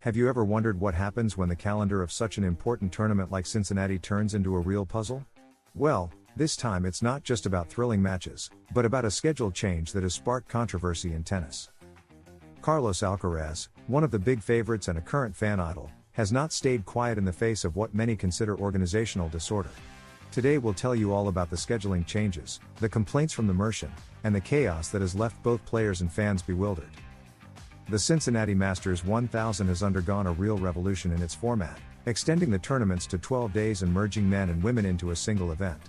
Have you ever wondered what happens when the calendar of such an important tournament like Cincinnati turns into a real puzzle? Well, this time it's not just about thrilling matches, but about a schedule change that has sparked controversy in tennis. Carlos Alcaraz, one of the big favorites and a current fan idol, has not stayed quiet in the face of what many consider organizational disorder. Today we'll tell you all about the scheduling changes, the complaints from the Mercian, and the chaos that has left both players and fans bewildered. The Cincinnati Masters 1000 has undergone a real revolution in its format, extending the tournaments to 12 days and merging men and women into a single event.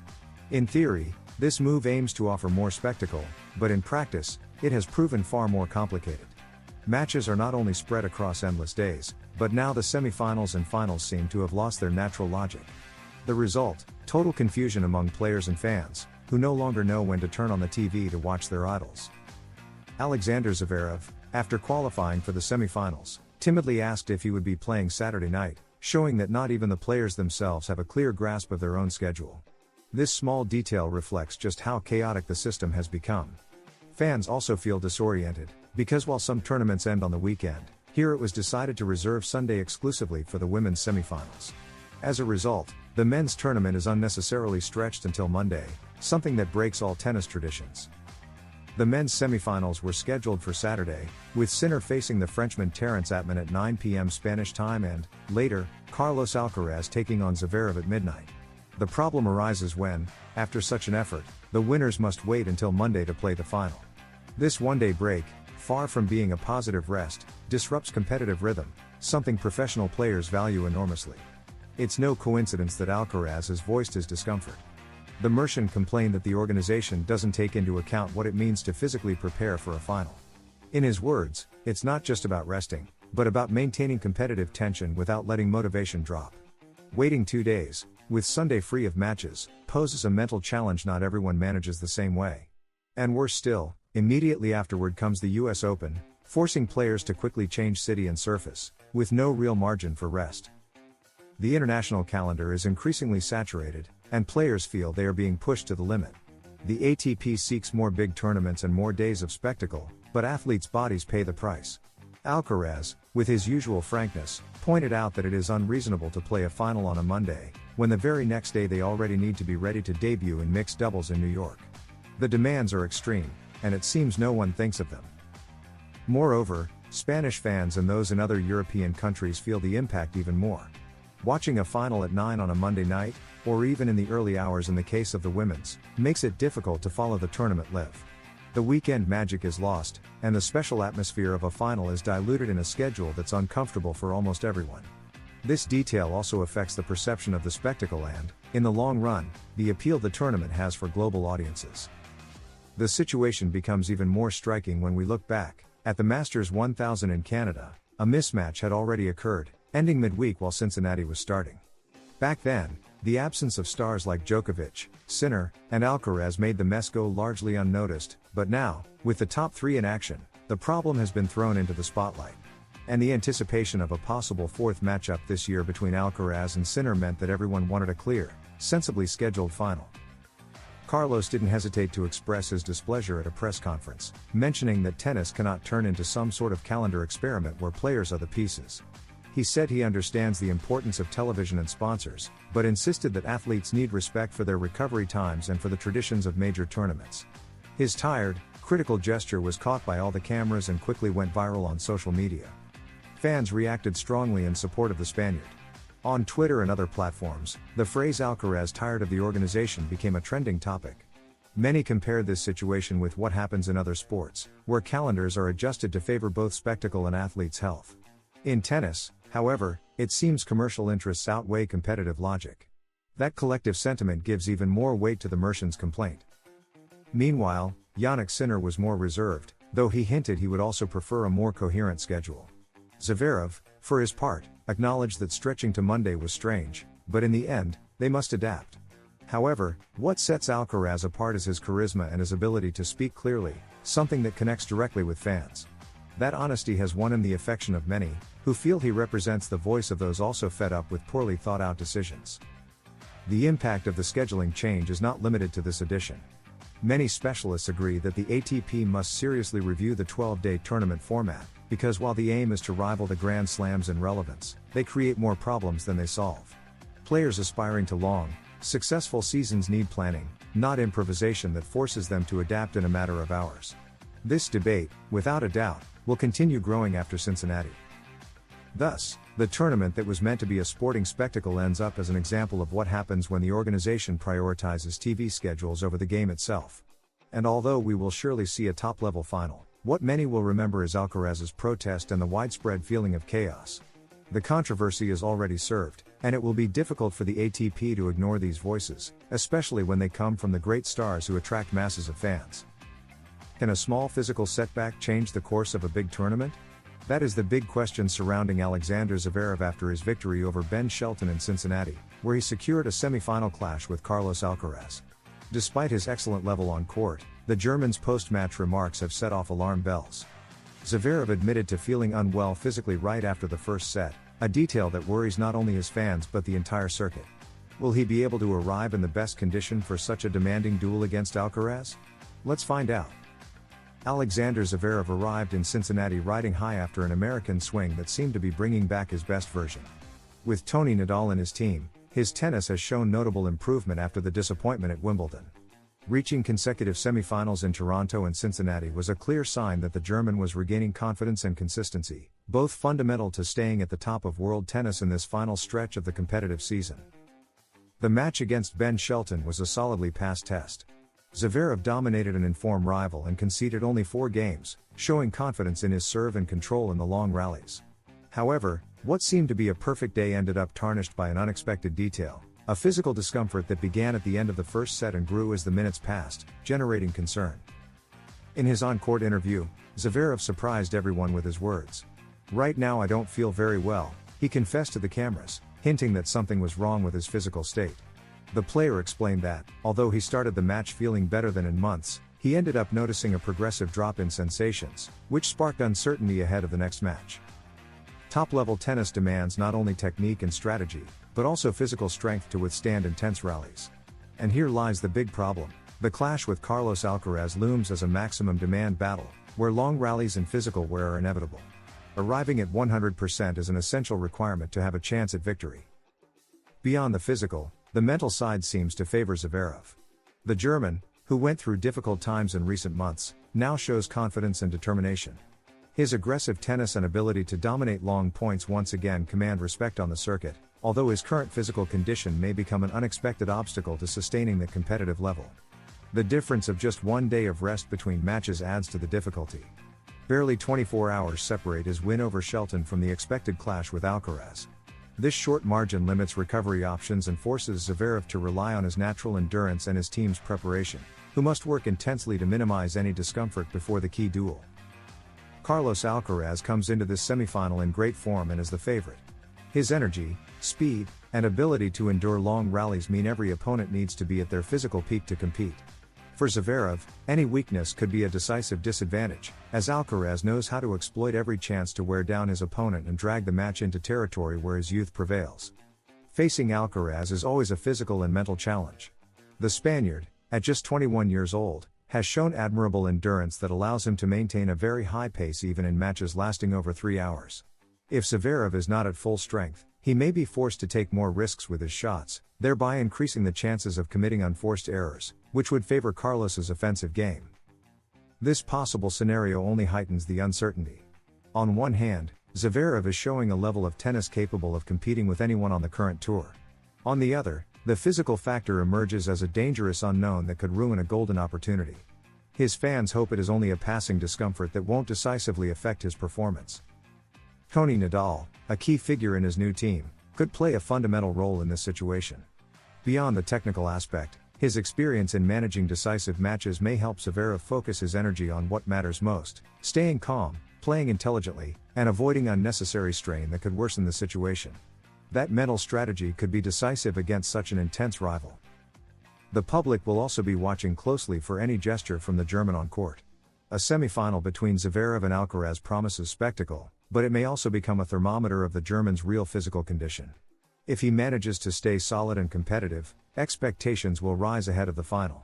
In theory, this move aims to offer more spectacle, but in practice, it has proven far more complicated. Matches are not only spread across endless days, but now the semifinals and finals seem to have lost their natural logic. The result: total confusion among players and fans, who no longer know when to turn on the TV to watch their idols. Alexander Zverev, after qualifying for the semifinals, timidly asked if he would be playing Saturday night, showing that not even the players themselves have a clear grasp of their own schedule. This small detail reflects just how chaotic the system has become. Fans also feel disoriented, because while some tournaments end on the weekend, here it was decided to reserve Sunday exclusively for the women's semifinals. As a result, the men's tournament is unnecessarily stretched until Monday, something that breaks all tennis traditions. The men's semifinals were scheduled for Saturday, with Sinner facing the Frenchman Terence Atman at 9 p.m. Spanish time and, later, Carlos Alcaraz taking on Zverev at midnight. The problem arises when, after such an effort, the winners must wait until Monday to play the final. This one-day break, far from being a positive rest, disrupts competitive rhythm, something professional players value enormously. It's no coincidence that Alcaraz has voiced his discomfort. The Mercian complained that the organization doesn't take into account what it means to physically prepare for a final. In his words, it's not just about resting, but about maintaining competitive tension without letting motivation drop. Waiting 2 days, with Sunday free of matches, poses a mental challenge not everyone manages the same way. And worse still, immediately afterward comes the US Open, forcing players to quickly change city and surface, with no real margin for rest. The international calendar is increasingly saturated, and players feel they are being pushed to the limit. The ATP seeks more big tournaments and more days of spectacle, but athletes' bodies pay the price. Alcaraz, with his usual frankness, pointed out that it is unreasonable to play a final on a Monday, when the very next day they already need to be ready to debut in mixed doubles in New York. The demands are extreme, and it seems no one thinks of them. Moreover, Spanish fans and those in other European countries feel the impact even more. Watching a final at 9 on a Monday night, or even in the early hours in the case of the women's, makes it difficult to follow the tournament live. The weekend magic is lost, and the special atmosphere of a final is diluted in a schedule that's uncomfortable for almost everyone. This detail also affects the perception of the spectacle and, in the long run, the appeal the tournament has for global audiences. The situation becomes even more striking when we look back at the Masters 1000 in Canada. A mismatch had already occurred, ending midweek while Cincinnati was starting. Back then, the absence of stars like Djokovic, Sinner, and Alcaraz made the mess go largely unnoticed, but now, with the top three in action, the problem has been thrown into the spotlight. And the anticipation of a possible fourth matchup this year between Alcaraz and Sinner meant that everyone wanted a clear, sensibly scheduled final. Carlos didn't hesitate to express his displeasure at a press conference, mentioning that tennis cannot turn into some sort of calendar experiment where players are the pieces. He said he understands the importance of television and sponsors, but insisted that athletes need respect for their recovery times and for the traditions of major tournaments. His tired, critical gesture was caught by all the cameras and quickly went viral on social media. Fans reacted strongly in support of the Spaniard. On Twitter and other platforms, the phrase "Alcaraz tired of the organization" became a trending topic. Many compared this situation with what happens in other sports, where calendars are adjusted to favor both spectacle and athletes' health. In tennis, however, it seems commercial interests outweigh competitive logic. That collective sentiment gives even more weight to the Mercian's complaint. Meanwhile, Jannik Sinner was more reserved, though he hinted he would also prefer a more coherent schedule. Zverev, for his part, acknowledged that stretching to Monday was strange, but in the end, they must adapt. However, what sets Alcaraz apart is his charisma and his ability to speak clearly, something that connects directly with fans. That honesty has won him the affection of many, who feel he represents the voice of those also fed up with poorly thought-out decisions. The impact of the scheduling change is not limited to this edition. Many specialists agree that the ATP must seriously review the 12-day tournament format, because while the aim is to rival the Grand Slams in relevance, they create more problems than they solve. Players aspiring to long, successful seasons need planning, not improvisation that forces them to adapt in a matter of hours. This debate, without a doubt, will continue growing after Cincinnati. Thus, the tournament that was meant to be a sporting spectacle ends up as an example of what happens when the organization prioritizes TV schedules over the game itself. And although we will surely see a top-level final, what many will remember is Alcaraz's protest and the widespread feeling of chaos. The controversy is already served, and it will be difficult for the ATP to ignore these voices, especially when they come from the great stars who attract masses of fans. Can a small physical setback change the course of a big tournament? That is the big question surrounding Alexander Zverev after his victory over Ben Shelton in Cincinnati, where he secured a semi-final clash with Carlos Alcaraz. Despite his excellent level on court, the German's post-match remarks have set off alarm bells. Zverev admitted to feeling unwell physically right after the first set, a detail that worries not only his fans but the entire circuit. Will he be able to arrive in the best condition for such a demanding duel against Alcaraz? Let's find out. Alexander Zverev arrived in Cincinnati riding high after an American swing that seemed to be bringing back his best version. With Tony Nadal in his team, his tennis has shown notable improvement after the disappointment at Wimbledon. Reaching consecutive semifinals in Toronto and Cincinnati was a clear sign that the German was regaining confidence and consistency, both fundamental to staying at the top of world tennis in this final stretch of the competitive season. The match against Ben Shelton was a solidly passed test. Zverev dominated an informed rival and conceded only 4 games, showing confidence in his serve and control in the long rallies. However, what seemed to be a perfect day ended up tarnished by an unexpected detail, a physical discomfort that began at the end of the first set and grew as the minutes passed, generating concern. In his on-court interview, Zverev surprised everyone with his words. "Right now I don't feel very well," he confessed to the cameras, hinting that something was wrong with his physical state. The player explained that, although he started the match feeling better than in months, he ended up noticing a progressive drop in sensations, which sparked uncertainty ahead of the next match. Top-level tennis demands not only technique and strategy, but also physical strength to withstand intense rallies. And here lies the big problem. The clash with Carlos Alcaraz looms as a maximum demand battle, where long rallies and physical wear are inevitable. Arriving at 100% is an essential requirement to have a chance at victory. Beyond the physical, the mental side seems to favor Zverev. The German, who went through difficult times in recent months, now shows confidence and determination. His aggressive tennis and ability to dominate long points once again command respect on the circuit, although his current physical condition may become an unexpected obstacle to sustaining the competitive level. The difference of just 1 day of rest between matches adds to the difficulty. Barely 24 hours separate his win over Shelton from the expected clash with Alcaraz. This short margin limits recovery options and forces Zverev to rely on his natural endurance and his team's preparation, who must work intensely to minimize any discomfort before the key duel. Carlos Alcaraz comes into this semifinal in great form and is the favorite. His energy, speed, and ability to endure long rallies mean every opponent needs to be at their physical peak to compete. For Zverev, any weakness could be a decisive disadvantage, as Alcaraz knows how to exploit every chance to wear down his opponent and drag the match into territory where his youth prevails. Facing Alcaraz is always a physical and mental challenge. The Spaniard, at just 21 years old, has shown admirable endurance that allows him to maintain a very high pace even in matches lasting over 3 hours. If Zverev is not at full strength, he may be forced to take more risks with his shots, thereby increasing the chances of committing unforced errors, which would favor Carlos's offensive game. This possible scenario only heightens the uncertainty. On one hand, Zverev is showing a level of tennis capable of competing with anyone on the current tour. On the other, the physical factor emerges as a dangerous unknown that could ruin a golden opportunity. His fans hope it is only a passing discomfort that won't decisively affect his performance. Tony Nadal, a key figure in his new team, could play a fundamental role in this situation. Beyond the technical aspect, his experience in managing decisive matches may help Zverev focus his energy on what matters most, staying calm, playing intelligently, and avoiding unnecessary strain that could worsen the situation. That mental strategy could be decisive against such an intense rival. The public will also be watching closely for any gesture from the German on court. A semifinal between Zverev and Alcaraz promises spectacle, but it may also become a thermometer of the German's real physical condition. If he manages to stay solid and competitive, expectations will rise ahead of the final.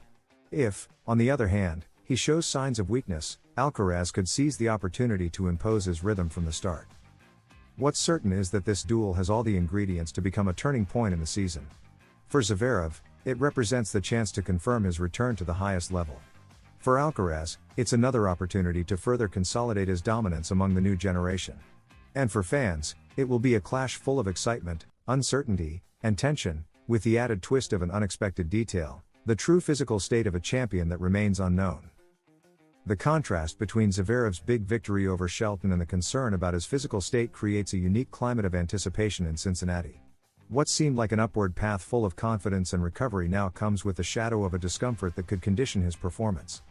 If, on the other hand, he shows signs of weakness, Alcaraz could seize the opportunity to impose his rhythm from the start. What's certain is that this duel has all the ingredients to become a turning point in the season. For Zverev, it represents the chance to confirm his return to the highest level. For Alcaraz, it's another opportunity to further consolidate his dominance among the new generation. And for fans, it will be a clash full of excitement, uncertainty, and tension, with the added twist of an unexpected detail: the true physical state of a champion that remains unknown. The contrast between Zverev's big victory over Shelton and the concern about his physical state creates a unique climate of anticipation in Cincinnati. What seemed like an upward path full of confidence and recovery now comes with the shadow of a discomfort that could condition his performance.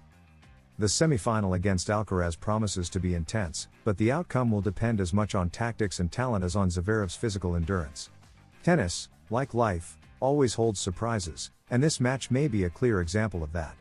The semi-final against Alcaraz promises to be intense, but the outcome will depend as much on tactics and talent as on Zverev's physical endurance. Tennis, like life, always holds surprises, and this match may be a clear example of that.